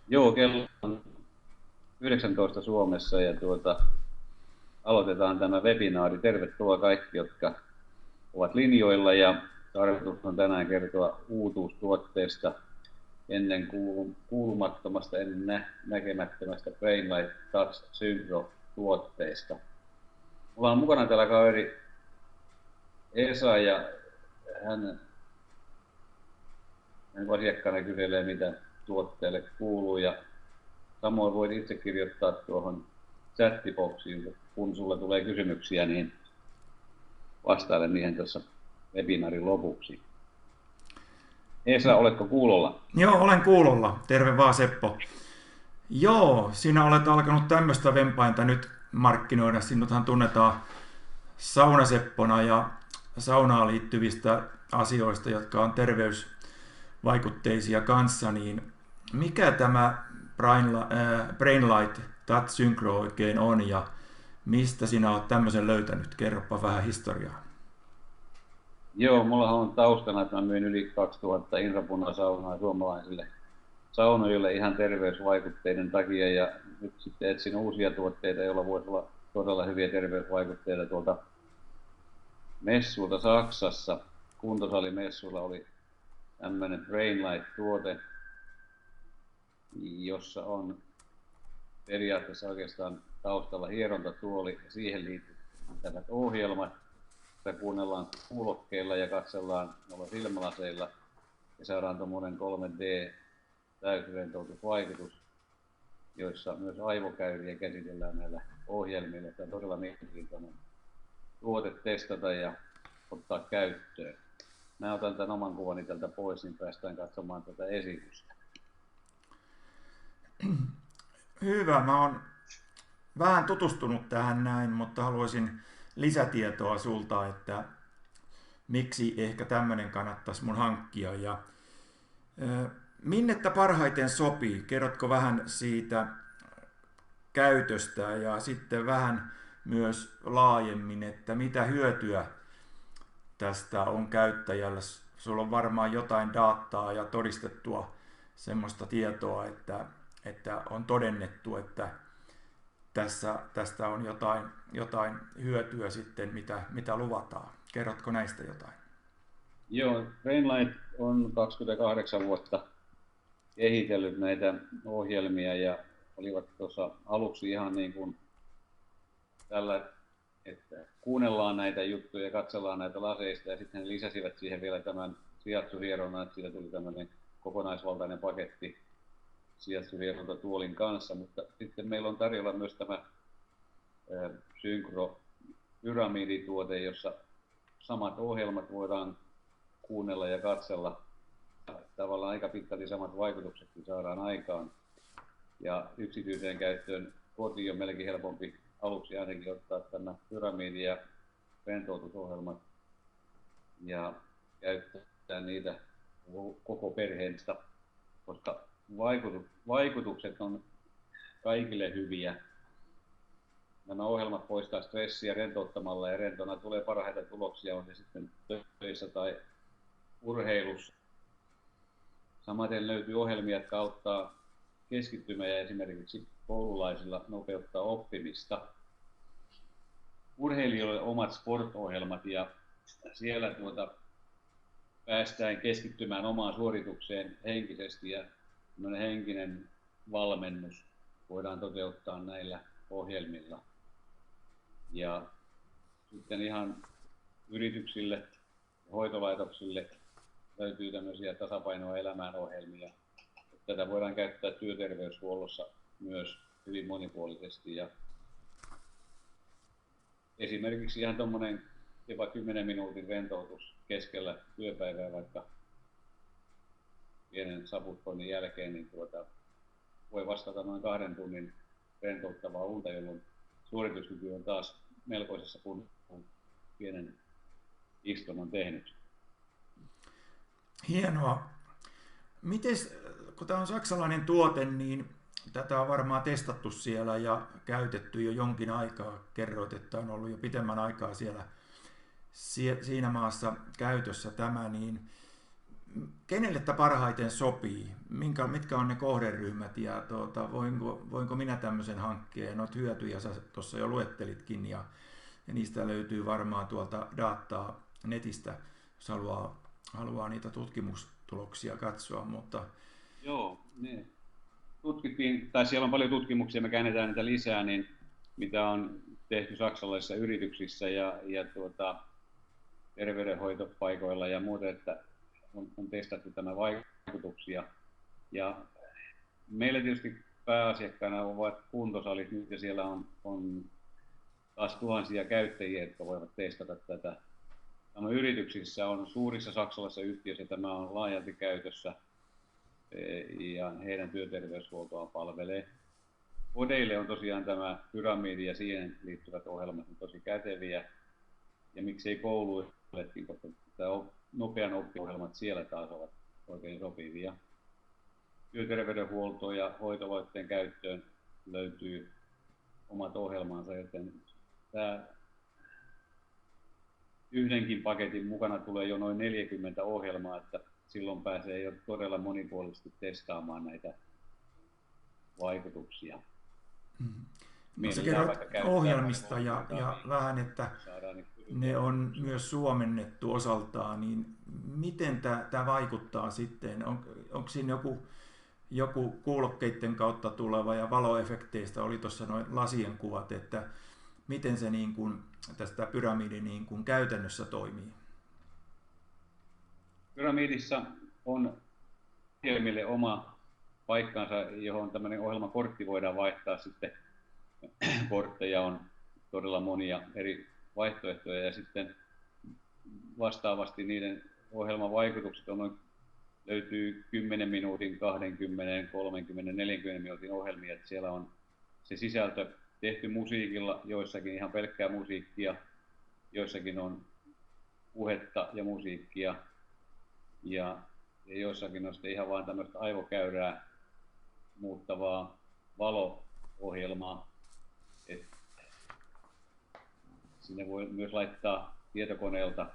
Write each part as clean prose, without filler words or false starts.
Joo, kello on 19 Suomessa ja aloitetaan tämä webinaari. Tervetuloa kaikki, jotka ovat linjoilla ja tarkoitus on tänään kertoa uutuustuotteesta ennen kuulumattomasta, ennen näkemättömästä Brainlight Touch Synchro-tuotteesta. Mulla on mukana täällä kaveri Esa ja hän asiakkaana kyselee, mitä tuotteelle kuuluu, ja samoin voit itse kirjoittaa tuohon chattiboksiin, kun sulle tulee kysymyksiä, niin vastaile niihin tuossa webinaarin lopuksi. Esa, oletko kuulolla? Joo, olen kuulolla. Terve vaan, Seppo. Joo, sinä olet alkanut tämmöistä vempainta nyt markkinoida. Sinuthan tunnetaan Saunaseppona ja saunaan liittyvistä asioista, jotka on terveysvaikutteisia kanssa. Niin mikä tämä Brainlight Touch Synchro oikein on ja mistä sinä olet tämmöisen löytänyt? Kerropa vähän historiaa. Joo, mulla on taustana, että mä myin yli 2000 infrapunasaunaa suomalaisille saunoille ihan terveysvaikutteiden takia, ja nyt sitten etsin uusia tuotteita, joilla voisi olla todella hyviä terveysvaikutteita tuolta messuilta Saksassa. Kuntosalimessuilla oli tämmöinen Brainlight-tuote, jossa on periaatteessa oikeastaan taustalla hierontatuoli ja siihen liittyvät ohjelmat. Sitä kuunnellaan kuulokkeilla ja katsellaan noilla silmälaseilla ja saadaan tuommoinen 3D täysrentoutusvaikutus, joissa myös aivokäyriä käsitellään näillä ohjelmilla. Tämä on todella mielenkiintoinen tuote testata ja ottaa käyttöön. Mä otan tämän oman kuvani tältä pois, niin päästään katsomaan tätä esitystä. Hyvä, mä oon vähän tutustunut tähän näin, mutta haluaisin lisätietoa sulta, että miksi ehkä tämmöinen kannattaisi mun hankkia ja minne tämä parhaiten sopii? Kerrotko vähän siitä käytöstä ja sitten vähän myös laajemmin, että mitä hyötyä tästä on käyttäjällä? Sulla on varmaan jotain dataa ja todistettua semmoista tietoa, että on todennettu, että tästä on jotain hyötyä sitten, mitä luvataan. Kerrotko näistä jotain? Joo, Brainlight on 28 vuotta kehitellyt näitä ohjelmia ja olivat tuossa aluksi ihan niin kuin tällä, että kuunnellaan näitä juttuja ja katsellaan näitä laseista, ja sitten he lisäsivät siihen vielä tämän shiatsu-hieronnan, että siitä tuli tämmöinen kokonaisvaltainen paketti shiatsu-hierontatuolin kanssa, mutta sitten meillä on tarjolla myös tämä Synchro-pyramidituote, jossa samat ohjelmat voidaan kuunnella ja katsella. Tavallaan aika pitkälti samat vaikutuksetkin saadaan aikaan. Ja yksityiseen käyttöön kotiin on melkein helpompi aluksi ainakin ottaa tämä pyramidi ja rentoutusohjelmat ja käyttää niitä koko perheestä, koska vaikutukset on kaikille hyviä. Nämä ohjelmat poistaa stressiä rentouttamalla ja rentona tulee parhaita tuloksia, on se sitten töissä tai urheilussa. Samaten löytyy ohjelmia, jotka auttaa keskittymään ja esimerkiksi koululaisilla nopeuttaa oppimista. Urheilijoille omat sport-ohjelmat ja siellä päästään keskittymään omaan suoritukseen henkisesti ja henkinen valmennus voidaan toteuttaa näillä ohjelmilla. Ja sitten ihan yrityksille ja hoitolaitoksille löytyy tämmöisiä tasapainoa elämään ohjelmia. Tätä voidaan käyttää työterveyshuollossa myös hyvin monipuolisesti. Ja esimerkiksi ihan tuommoinen jopa 10 minuutin rentoutus keskellä työpäivää, vaikka pienen saputtoinnin jälkeen, niin voi vastata noin 2 tunnin rentouttavaa unta, jolloin suorituskyky on taas melkoisessa kun pienen istunnon tehnyt. Hienoa. Mites, kun tämä on saksalainen tuote, niin tätä on varmaan testattu siellä ja käytetty jo jonkin aikaa. Kerroit, että on ollut jo pitemmän aikaa siellä siinä maassa käytössä tämä, niin kenelle tämä parhaiten sopii? Mitkä on ne kohderyhmät ja voinko minä tämmöisen hankkia? Noita hyötyjä sä tuossa jo luettelitkin ja niistä löytyy varmaan tuolta dataa netistä, jos haluaa niitä tutkimustuloksia katsoa. Mutta... Joo, niin. Tutkittiin, tai siellä on paljon tutkimuksia, me käännetään niitä lisää, niin mitä on tehty saksalaisissa yrityksissä ja terveydenhoitopaikoilla ja muuta, että on testattu tämä vaikutuksia. Ja meillä tietysti pääasiakkaana ovat kuntosalit nyt, ja siellä on taas tuhansia käyttäjiä, jotka voivat testata tätä. Tämä yrityksissä on suurissa saksalaisissa yhtiöissä, tämä on laajalti käytössä ja heidän työterveyshuoltoaan palvelee. Kodeille on tosiaan tämä pyramidi ja siihen liittyvät ohjelmat tosi käteviä. Ja miksei kouluillekin, koska nopean oppiohjelmat siellä taas ovat oikein sopivia. Työterveydenhuoltoon ja hoitoloitteen käyttöön löytyy omat ohjelmansa, joten tämä yhdenkin paketin mukana tulee jo noin 40 ohjelmaa, että silloin pääsee jo todella monipuolisesti testaamaan näitä vaikutuksia. No, sä kerrot ohjelmista ja vähän, että ne on myös suomennettu osaltaan, niin miten tämä vaikuttaa sitten? Onko siinä joku kuulokkeiden kautta tuleva ja valoefekteistä oli tuossa noin lasien kuvat, että miten se niin kuin, tästä pyramidi niin kuin käytännössä toimii? Pyramidissa on ohjelmille oma paikkansa, johon tämmöinen ohjelmakortti voidaan vaihtaa sitten. Kortteja on todella monia eri vaihtoehtoja ja sitten vastaavasti niiden ohjelman vaikutukset on löytyy 10 minuutin, 20, 30, 40 minuutin ohjelmia, että siellä on se sisältö tehty musiikilla, joissakin ihan pelkkää musiikkia, joissakin on puhetta ja musiikkia ja joissakin on sitten ihan vaan tämmöistä aivokäyrää muuttavaa valo-ohjelmaa. Sinne voi myös laittaa tietokoneelta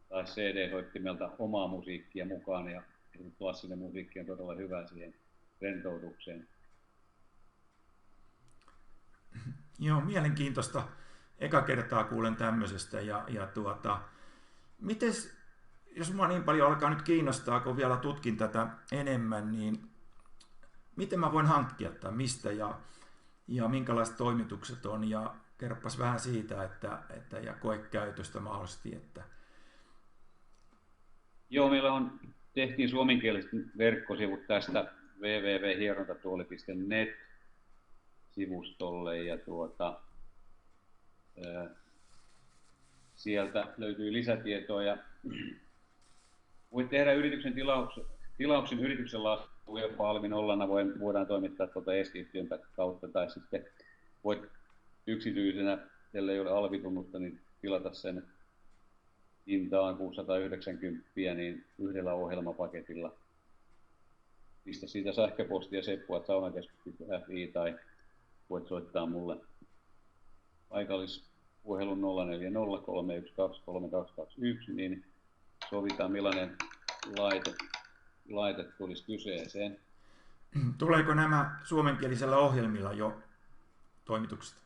tai CD-soittimelta omaa musiikkia mukaan ja klassinen musiikki on todella hyvä siihen rentoutukseen. Joo, mielenkiintoista. Eka kertaa kuulen tämmöisestä mites, jos mua niin paljon alkaa nyt kiinnostaa, kun vielä tutkin tätä enemmän, niin miten mä voin hankkia tämän, mistä ja minkälaiset toimitukset on ja kerropas vähän siitä, että ja koekäytöstä mahdollisesti, että... Joo, meillä tehtiin suomenkieliset verkkosivut tästä www.hierontatuoli.net sivustolle ja sieltä löytyy lisätietoa ja voit tehdä yrityksen tilauksen yrityksen laskuun jopa alvinollana voidaan toimittaa tuolta ESK-yhtiön kautta tai sitten voit yksityisenä, jolla ei ole alvitunnusta, niin tilata sen hintaan 690 niin yhdellä ohjelmapaketilla. Pistä siitä sähköpostia seppu@saunakeskus.fi tai voit soittaa mulle paikallispuhelun 0403123221, niin sovitaan millainen laite tulisi kyseeseen. Tuleeko nämä suomenkielisellä ohjelmilla jo toimitukset?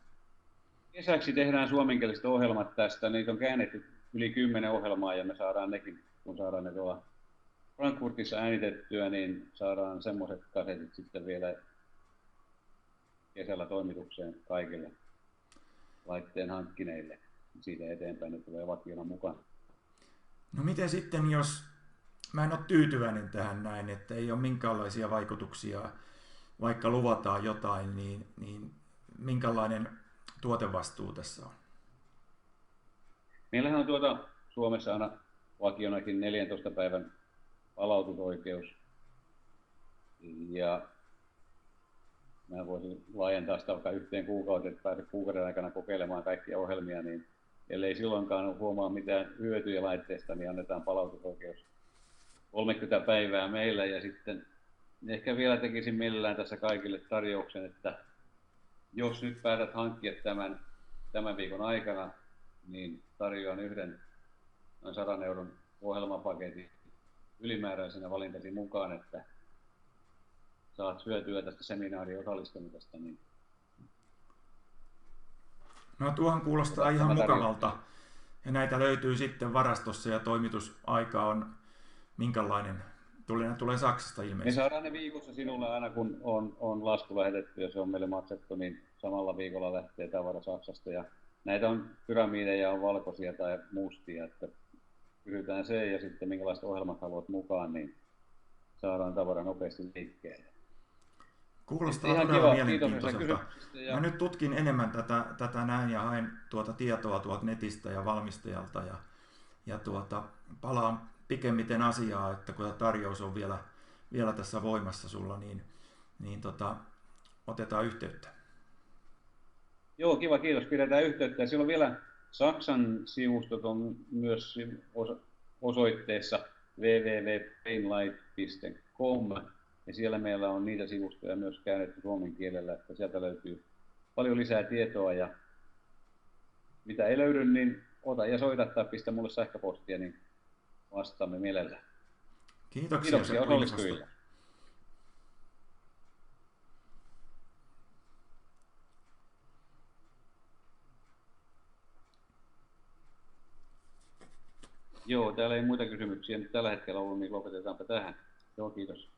Kesäksi tehdään suomenkieliset ohjelmat tästä. Niitä on käännetty yli 10 ohjelmaa ja me saadaan nekin, kun saadaan ne tuolla Frankfurtissa äänitettyä, niin saadaan semmoiset kasetit sitten vielä kesällä toimitukseen kaikille laitteen hankkineille. Siitä eteenpäin ne tulee vakiona mukaan. No miten sitten, jos mä en ole tyytyväinen tähän näin, että ei ole minkäänlaisia vaikutuksia, vaikka luvataan jotain, niin minkälainen tuotevastuu tässä on? Meillähän on Suomessa aina vakionakin 14 päivän palautusoikeus. Ja mä voisin laajentaa sitä vaikka 1 kuukauteen, että pääset kuukauden aikana kokeilemaan kaikkia ohjelmia, niin ellei silloinkaan huomaa mitään hyötyjä laitteesta, niin annetaan palautusoikeus 30 päivää meillä. Ja sitten ehkä vielä tekisin mielellään tässä kaikille tarjouksen, että jos nyt päätät hankkia tämän viikon aikana, niin tarjoan yhden noin 100 € ohjelmapaketin ylimääräisenä valintasi mukaan, että saat hyötyä tästä seminaariin osallistumisesta, niin No tuohon kuulostaa ihan tämä mukavalta. Ja näitä löytyy sitten varastossa ja toimitusaika on minkälainen? Ne tulee Saksasta me ilmeisesti. saadaan ne viikossa sinulle aina kun on lasku lähetetty ja se on meille maksettu, niin samalla viikolla lähtee tavara Saksasta. Ja näitä on pyramideja, on valkoisia tai mustia, että kysytään se ja sitten minkälaiset ohjelmat haluat mukaan, niin saadaan tavara nopeasti liikkeelle. Kuulostaa Ihan todella kiva, kiitos mielenkiintoiselta. ja Mä nyt tutkin enemmän tätä näin ja haen tuota tietoa tuolta netistä ja valmistajalta ja palaan pikemmiten asiaa, että kun tämä tarjous on vielä tässä voimassa sulla, niin otetaan yhteyttä. Joo, kiva, kiitos. Pidetään yhteyttä. Ja silloin vielä Saksan sivustot on myös osoitteessa www.painlight.com ja siellä meillä on niitä sivustoja myös käännetty suomen kielellä, että sieltä löytyy paljon lisää tietoa ja mitä ei löydy, niin ota ja soita tai pistä mulle sähköpostia, niin vastaamme mielellään. Kiitoksia osallistujille. Joo, täällä ei muita kysymyksiä nyt tällä hetkellä ollut, niin lopetetaanpa tähän. Joo, kiitos.